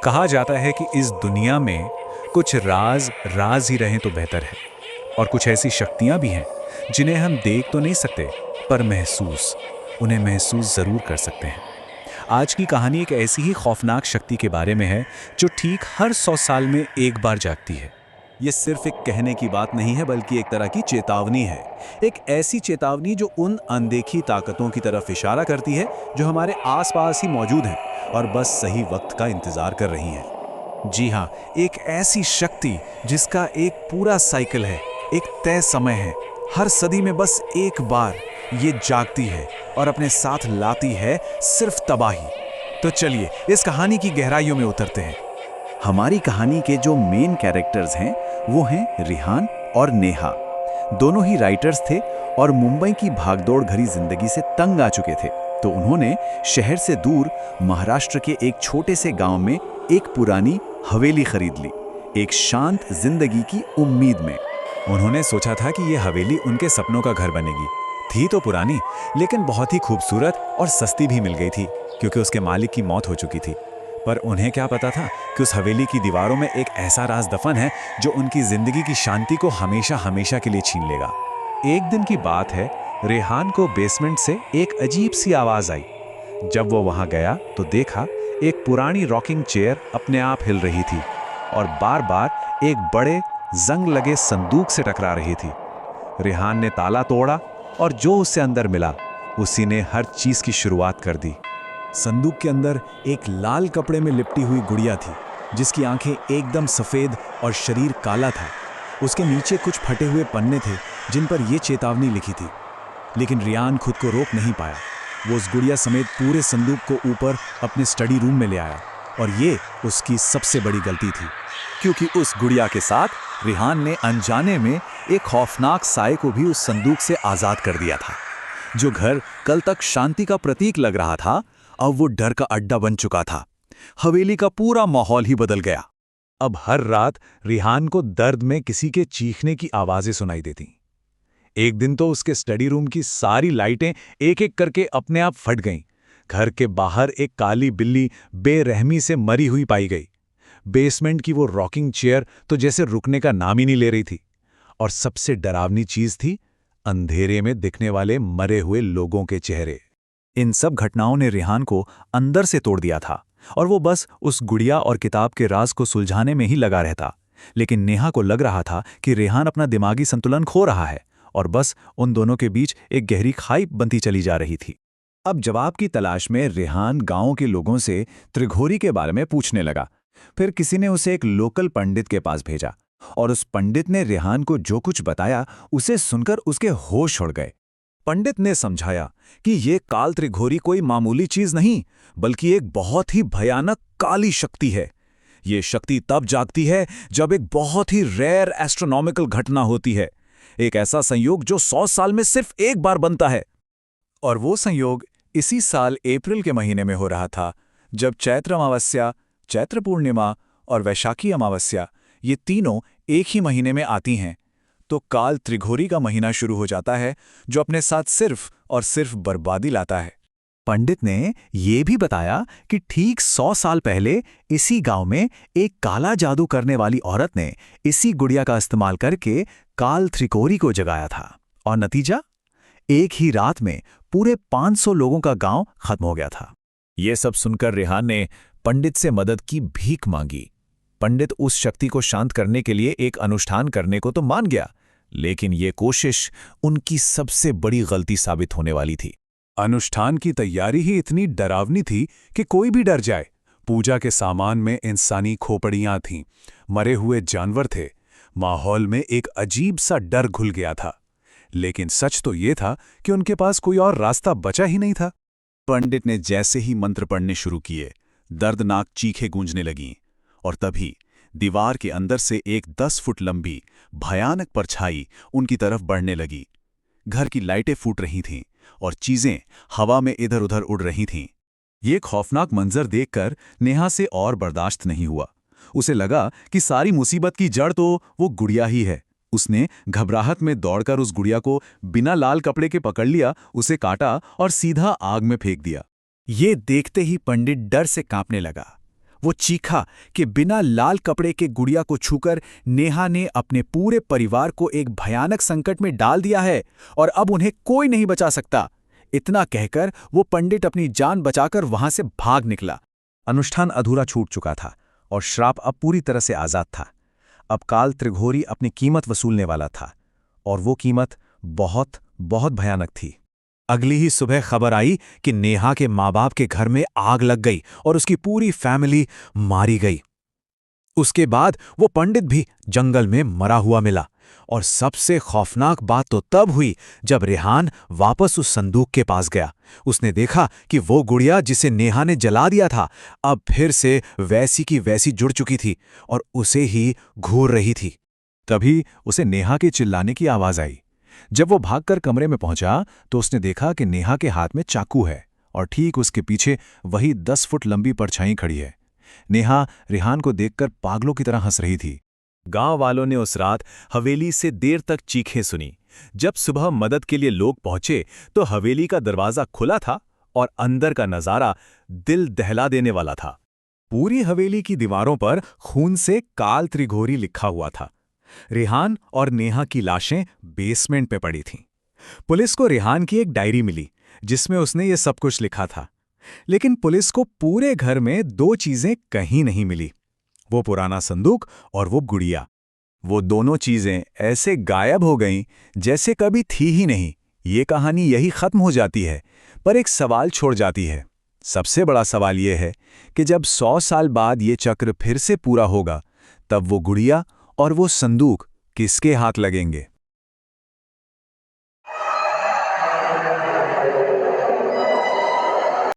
कहा जाता है कि इस दुनिया में कुछ राज राज ही रहें तो बेहतर है, और कुछ ऐसी शक्तियां भी हैं जिन्हें हम देख तो नहीं सकते, पर उन्हें महसूस जरूर कर सकते हैं। आज की कहानी एक ऐसी ही खौफनाक शक्ति के बारे में है जो ठीक हर 100 साल में एक बार जागती है। ये सिर्फ एक कहने की बात नहीं है, बल्कि एक तरह की चेतावनी है। एक ऐसी चेतावनी जो उन अनदेखी ताकतों की तरफ इशारा करती है जो हमारे आसपास ही मौजूद हैं और बस सही वक्त का इंतजार कर रही हैं। जी हाँ, एक ऐसी शक्ति जिसका एक पूरा साइकिल है, एक तय समय है। हर सदी में बस एक बार ये जागती है और अपने साथ लाती है सिर्फ तबाही। तो चलिए इस कहानी की गहराइयों में उतरते हैं। हमारी कहानी के जो मेन कैरेक्टर्स हैं वो हैं रिहान और नेहा। दोनों ही राइटर्स थे और मुंबई की भागदौड़ भरी जिंदगी से तंग आ चुके थे, तो उन्होंने शहर से दूर महाराष्ट्र के एक छोटे से गांव में एक पुरानी हवेली खरीद ली, एक शांत जिंदगी की उम्मीद में। उन्होंने सोचा था कि ये हवेली उनके सपनों का घर बनेगी। थी तो पुरानी, लेकिन बहुत ही खूबसूरत और सस्ती भी मिल गई थी, क्योंकि उसके मालिक की मौत हो चुकी थी। पर उन्हें क्या पता था कि उस हवेली की दीवारों में एक ऐसा राज दफन है जो उनकी जिंदगी की शांति को हमेशा हमेशा के लिए छीन लेगा। एक दिन की बात है, रेहान को बेसमेंट से एक अजीब सी आवाज आई। जब वो वहां गया तो देखा एक पुरानी रॉकिंग चेयर अपने आप हिल रही थी और बार बार एक बड़े जंग लगे संदूक से टकरा रही थी। रेहान ने ताला तोड़ा और जो उससे अंदर मिला उसी ने हर चीज की शुरुआत कर दी। संदूक के अंदर एक लाल कपड़े में लिपटी हुई गुड़िया थी, जिसकी आंखें एकदम सफेद और शरीर काला था। उसके नीचे कुछ फटे हुए पन्ने थे जिन पर यह चेतावनी लिखी थी। लेकिन रियान खुद को रोक नहीं पाया। वो उस गुड़िया समेत पूरे संदूक को ऊपर अपने स्टडी रूम में ले आया, और ये उसकी सबसे बड़ी गलती थी, क्योंकि उस गुड़िया के साथ रिहान ने अनजाने में एक खौफनाक साए को भी उस संदूक से आजाद कर दिया था। जो घर कल तक शांति का प्रतीक लग रहा था, अब वो डर का अड्डा बन चुका था। हवेली का पूरा माहौल ही बदल गया। अब हर रात रिहान को दर्द में किसी के चीखने की आवाजें सुनाई देती। एक दिन तो उसके स्टडी रूम की सारी लाइटें एक एक करके अपने आप फट गईं। घर के बाहर एक काली बिल्ली बेरहमी से मरी हुई पाई गई। बेसमेंट की वो रॉकिंग चेयर तो जैसे रुकने का नाम ही नहीं ले रही थी। और सबसे डरावनी चीज थी अंधेरे में दिखने वाले मरे हुए लोगों के चेहरे। इन सब घटनाओं ने रिहान को अंदर से तोड़ दिया था और वो बस उस गुड़िया और किताब के राज को सुलझाने में ही लगा रहता। लेकिन नेहा को लग रहा था कि रेहान अपना दिमागी संतुलन खो रहा है और बस उन दोनों के बीच एक गहरी खाई बनती चली जा रही थी। अब जवाब की तलाश में रेहान गांव के लोगों से त्रिघोरी के बारे में पूछने लगा। फिर किसी ने उसे एक लोकल पंडित के पास भेजा और उस पंडित ने रेहान को जो कुछ बताया उसे सुनकर उसके होश उड़ गए। पंडित ने समझाया कि ये काल त्रिघोरी कोई मामूली चीज नहीं, बल्कि एक बहुत ही भयानक काली शक्ति है। ये शक्ति तब जागती है जब एक बहुत ही रेयर एस्ट्रोनॉमिकल घटना होती है, एक ऐसा संयोग जो 100 साल में सिर्फ एक बार बनता है। और वो संयोग इसी साल अप्रैल के महीने में हो रहा था, जब चैत्र अमावस्या, चैत्र पूर्णिमा और वैशाखी अमावस्या ये तीनों एक ही महीने में आती हैं। तो काल त्रिघोरी का महीना शुरू हो जाता है, जो अपने साथ सिर्फ और सिर्फ बर्बादी लाता है। पंडित ने ये भी बताया कि ठीक 100 साल पहले इसी गांव में एक काला जादू करने वाली औरत ने इसी गुड़िया का इस्तेमाल करके काल त्रिकोरी को जगाया था, और नतीजा एक ही रात में पूरे 500 लोगों का गांव खत्म हो गया था। ये सब सुनकर रेहान ने पंडित से मदद की भीख मांगी। पंडित उस शक्ति को शांत करने के लिए एक अनुष्ठान करने को तो मान गया, लेकिन ये कोशिश उनकी सबसे बड़ी गलती साबित होने वाली थी। अनुष्ठान की तैयारी ही इतनी डरावनी थी कि कोई भी डर जाए। पूजा के सामान में इंसानी खोपड़ियां थीं, मरे हुए जानवर थे। माहौल में एक अजीब सा डर घुल गया था। लेकिन सच तो ये था कि उनके पास कोई और रास्ता बचा ही नहीं था। पंडित ने जैसे ही मंत्र पढ़ने शुरू किए, दर्दनाक चीखें गूंजने लगीं, और तभी दीवार के अंदर से एक 10 फुट लंबी भयानक परछाई उनकी तरफ बढ़ने लगी। घर की लाइटें फूट रही थीं और चीजें हवा में इधर उधर उड़ रही थीं। ये खौफनाक मंजर देखकर नेहा से और बर्दाश्त नहीं हुआ। उसे लगा कि सारी मुसीबत की जड़ तो वो गुड़िया ही है। उसने घबराहट में दौड़कर उस गुड़िया को बिना लाल कपड़े के पकड़ लिया, उसे काटा और सीधा आग में फेंक दिया। ये देखते ही पंडित डर से कांपने लगा। वो चीखा कि बिना लाल कपड़े के गुड़िया को छूकर नेहा ने अपने पूरे परिवार को एक भयानक संकट में डाल दिया है और अब उन्हें कोई नहीं बचा सकता। इतना कहकर वो पंडित अपनी जान बचाकर वहां से भाग निकला। अनुष्ठान अधूरा छूट चुका था और श्राप अब पूरी तरह से आजाद था। अब काल त्रिघोरी अपनी कीमत वसूलने वाला था और वो कीमत बहुत बहुत भयानक थी। अगली ही सुबह खबर आई कि नेहा के माँ बाप के घर में आग लग गई और उसकी पूरी फैमिली मारी गई। उसके बाद वो पंडित भी जंगल में मरा हुआ मिला और सबसे खौफनाक बात तो तब हुई जब रेहान वापस उस संदूक के पास गया। उसने देखा कि वो गुड़िया जिसे नेहा ने जला दिया था अब फिर से वैसी की वैसी जुड़ चुकी थी और उसे ही घूर रही थी। तभी उसे नेहा के चिल्लाने की आवाज आई। जब वो भागकर कमरे में पहुंचा तो उसने देखा कि नेहा के हाथ में चाकू है और ठीक उसके पीछे वही 10 फुट लंबी परछाई खड़ी है। नेहा रेहान को देखकर पागलों की तरह हंस रही थी। गांव वालों ने उस रात हवेली से देर तक चीखें सुनी। जब सुबह मदद के लिए लोग पहुंचे तो हवेली का दरवाजा खुला था और अंदर का नजारा दिल दहला देने वाला था। पूरी हवेली की दीवारों पर खून से काल त्रिघोरी लिखा हुआ था। रेहान और नेहा की लाशें बेसमेंट पे पड़ी थीं। पुलिस को रेहान की एक डायरी मिली जिसमें उसने ये सब कुछ लिखा था, लेकिन पुलिस को पूरे घर में 2 चीजें कहीं नहीं मिली, वो पुराना संदूक और वो गुड़िया। वो दोनों चीजें ऐसे गायब हो गईं जैसे कभी थी ही नहीं। ये कहानी यही खत्म हो जाती है, पर एक सवाल छोड़ जाती है। सबसे बड़ा सवाल ये है कि जब 100 साल बाद ये चक्र फिर से पूरा होगा, तब वो गुड़िया और वो संदूक किसके हाथ लगेंगे?